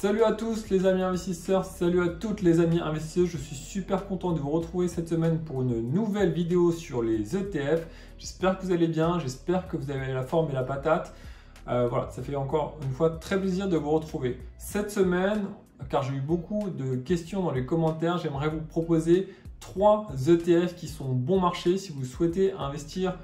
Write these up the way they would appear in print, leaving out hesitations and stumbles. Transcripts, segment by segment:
Salut à tous les amis investisseurs, salut à toutes les amis investisseurs. Je suis super content de vous retrouver cette semaine pour une nouvelle vidéo sur les ETF. J'espère que vous allez bien, j'espère que vous avez la forme et la patate. Voilà, ça fait encore une fois très plaisir de vous retrouver. Cette semaine, car j'ai eu beaucoup de questions dans les commentaires, j'aimerais vous proposer 3 ETF qui sont bon marché si vous souhaitez investir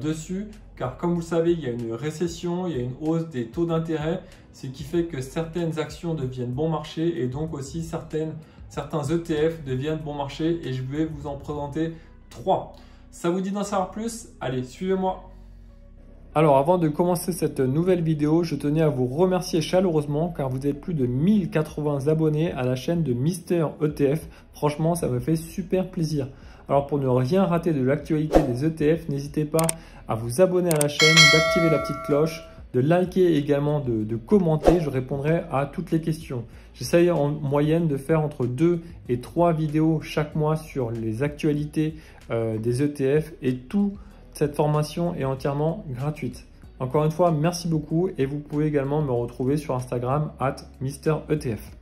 dessus. Car comme vous le savez, il y a une récession, il y a une hausse des taux d'intérêt, ce qui fait que certaines actions deviennent bon marché et donc aussi certains ETF deviennent bon marché et je vais vous en présenter 3. Ça vous dit d'en savoir plus? Allez, suivez-moi. Alors avant de commencer cette nouvelle vidéo, je tenais à vous remercier chaleureusement car vous êtes plus de 1080 abonnés à la chaîne de Mister ETF. Franchement, ça me fait super plaisir. Alors pour ne rien rater de l'actualité des ETF, n'hésitez pas à vous abonner à la chaîne, d'activer la petite cloche, de liker également, de commenter. Je répondrai à toutes les questions. J'essaye en moyenne de faire entre 2 et 3 vidéos chaque mois sur les actualités des ETF et toute cette formation est entièrement gratuite. Encore une fois, merci beaucoup et vous pouvez également me retrouver sur Instagram @MrETF.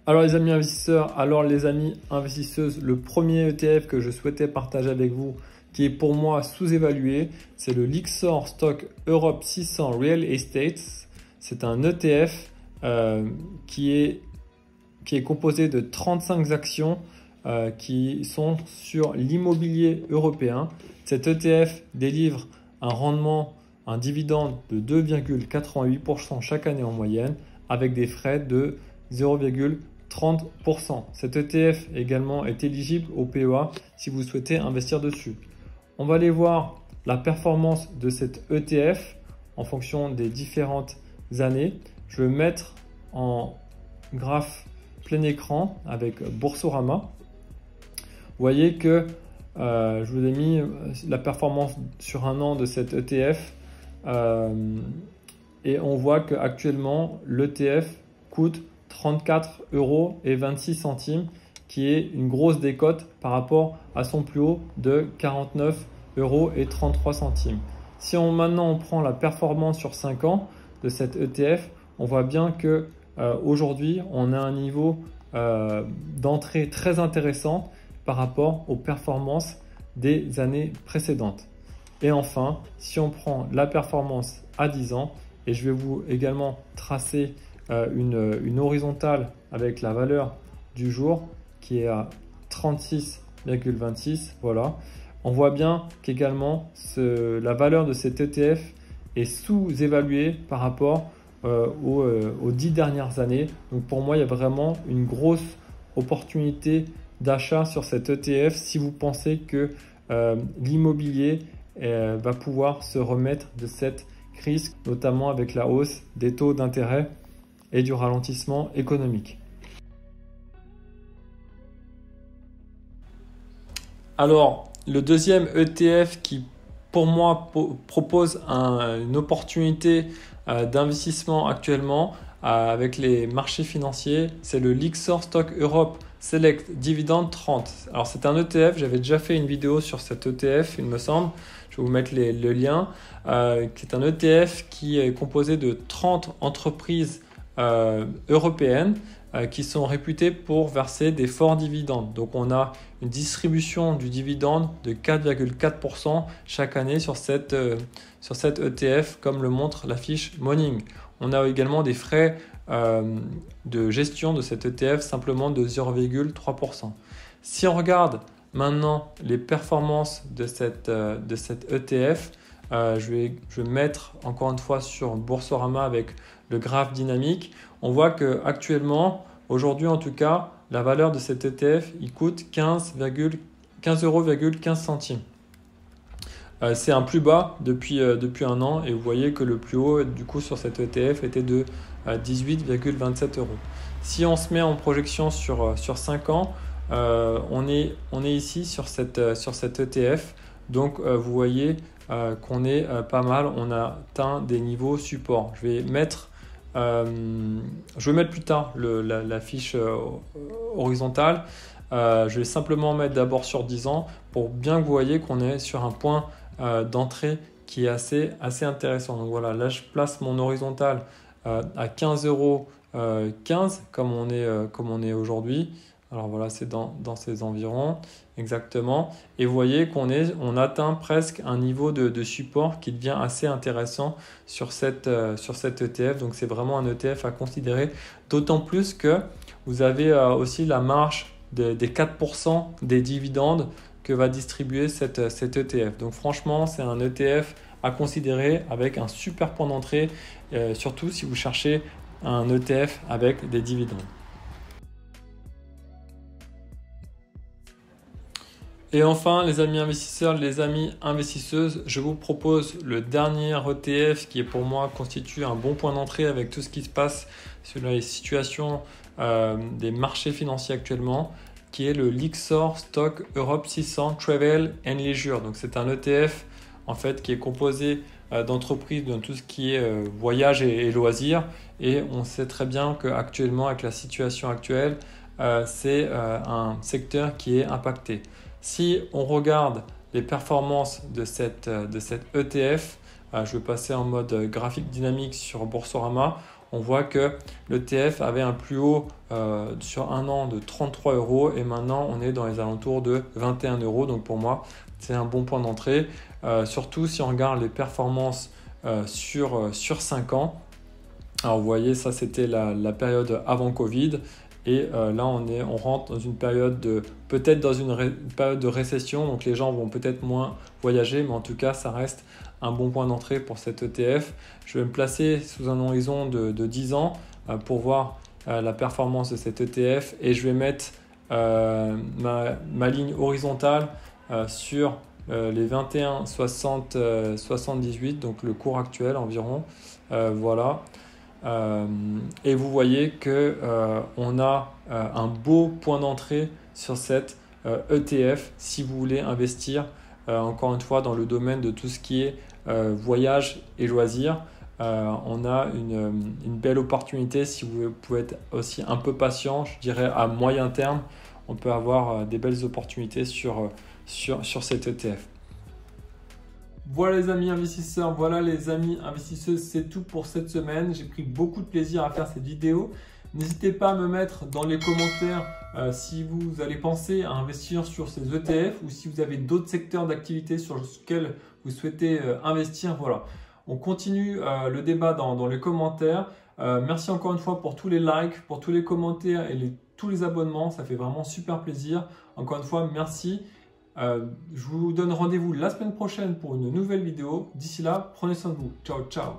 Alors les amis investisseurs, alors les amis investisseuses, le premier ETF que je souhaitais partager avec vous, qui est pour moi sous-évalué, c'est le Lyxor Stock Europe 600 Real Estate. C'est un ETF qui est composé de 35 actions qui sont sur l'immobilier européen. Cet ETF délivre un rendement, un dividende de 2,88% chaque année en moyenne, avec des frais de 0,30%. Cet ETF également est éligible au PEA si vous souhaitez investir dessus. On va aller voir la performance de cet ETF en fonction des différentes années. Je vais mettre en graphe plein écran avec Boursorama. Vous voyez que je vous ai mis la performance sur un an de cet ETF et on voit qu'actuellement l'ETF coûte 34,26 €, qui est une grosse décote par rapport à son plus haut de 49,33 €. Si maintenant on prend la performance sur 5 ans de cet ETF, on voit bien que aujourd'hui on a un niveau d'entrée très intéressant par rapport aux performances des années précédentes. Et enfin, si on prend la performance à 10 ans, et je vais vous également tracer une horizontale avec la valeur du jour qui est à 36,26. Voilà. On voit bien qu'également la valeur de cet ETF est sous-évaluée par rapport aux 10 dernières années. Donc pour moi, il y a vraiment une grosse opportunité d'achat sur cet ETF si vous pensez que l'immobilier va pouvoir se remettre de cette crise, notamment avec la hausse des taux d'intérêt et du ralentissement économique. Alors, le deuxième ETF qui, pour moi, propose une opportunité d'investissement actuellement avec les marchés financiers, c'est le Lyxor Stock Europe Select Dividend 30. Alors, c'est un ETF, j'avais déjà fait une vidéo sur cet ETF, il me semble. Je vais vous mettre le lien, qui est un ETF qui est composé de 30 entreprises européennes qui sont réputées pour verser des forts dividendes. Donc on a une distribution du dividende de 4,4% chaque année sur cet ETF, comme le montre la fiche Morning. On a également des frais de gestion de cet ETF simplement de 0,3%. Si on regarde maintenant les performances de cet ETF, je vais mettre encore une fois sur Boursorama avec le graphe dynamique. On voit qu'actuellement, aujourd'hui en tout cas, la valeur de cet ETF, il coûte 15,15 €. C'est un plus bas depuis un an et vous voyez que le plus haut du coup sur cet ETF était de 18,27 €. Si on se met en projection sur 5 ans, on est ici sur cet ETF. Donc vous voyez qu'on est pas mal, on a atteint des niveaux support. Je vais mettre plus tard la fiche horizontale. Je vais simplement mettre d'abord sur 10 ans pour bien que vous voyez qu'on est sur un point d'entrée qui est assez intéressant. Donc voilà, là je place mon horizontal à 15,15 € comme on est aujourd'hui. Alors voilà, c'est dans ces environs exactement. Et vous voyez on atteint presque un niveau de support qui devient assez intéressant sur cet ETF. Donc c'est vraiment un ETF à considérer, d'autant plus que vous avez aussi la marge des 4% des dividendes que va distribuer cet ETF. Donc franchement, c'est un ETF à considérer avec un super point d'entrée, surtout si vous cherchez un ETF avec des dividendes. Et enfin, les amis investisseurs, les amis investisseuses, je vous propose le dernier ETF qui est pour moi constitue un bon point d'entrée avec tout ce qui se passe sur les situations des marchés financiers actuellement, qui est le Lyxor Stock Europe 600 Travel and Leisure. Donc c'est un ETF en fait qui est composé d'entreprises dans tout ce qui est voyage et loisirs. Et on sait très bien qu'actuellement, avec la situation actuelle, c'est un secteur qui est impacté. Si on regarde les performances de cet ETF, je vais passer en mode graphique dynamique sur Boursorama, on voit que l'ETF avait un plus haut sur un an de 33 € et maintenant on est dans les alentours de 21 €. Donc pour moi, c'est un bon point d'entrée, surtout si on regarde les performances sur 5 ans. Alors vous voyez, ça c'était la période avant Covid. Et là, on rentre dans une période peut-être dans une période de récession, donc les gens vont peut-être moins voyager, mais en tout cas, ça reste un bon point d'entrée pour cet ETF. Je vais me placer sous un horizon de 10 ans pour voir la performance de cet ETF et je vais mettre ma ligne horizontale sur les 21,78, donc le cours actuel environ. Voilà. Et vous voyez qu'on a un beau point d'entrée sur cet ETF si vous voulez investir encore une fois dans le domaine de tout ce qui est voyage et loisirs. On a une belle opportunité si vous pouvez être aussi un peu patient, je dirais à moyen terme, on peut avoir des belles opportunités sur cet ETF. Voilà les amis investisseurs, voilà les amis investisseuses, c'est tout pour cette semaine. J'ai pris beaucoup de plaisir à faire cette vidéo. N'hésitez pas à me mettre dans les commentaires si vous allez penser à investir sur ces ETF ou si vous avez d'autres secteurs d'activité sur lesquels vous souhaitez investir. Voilà, on continue le débat dans les commentaires. Merci encore une fois pour tous les likes, pour tous les commentaires et tous les abonnements. Ça fait vraiment super plaisir. Encore une fois, merci. Je vous donne rendez-vous la semaine prochaine pour une nouvelle vidéo. D'ici là, prenez soin de vous. Ciao, ciao.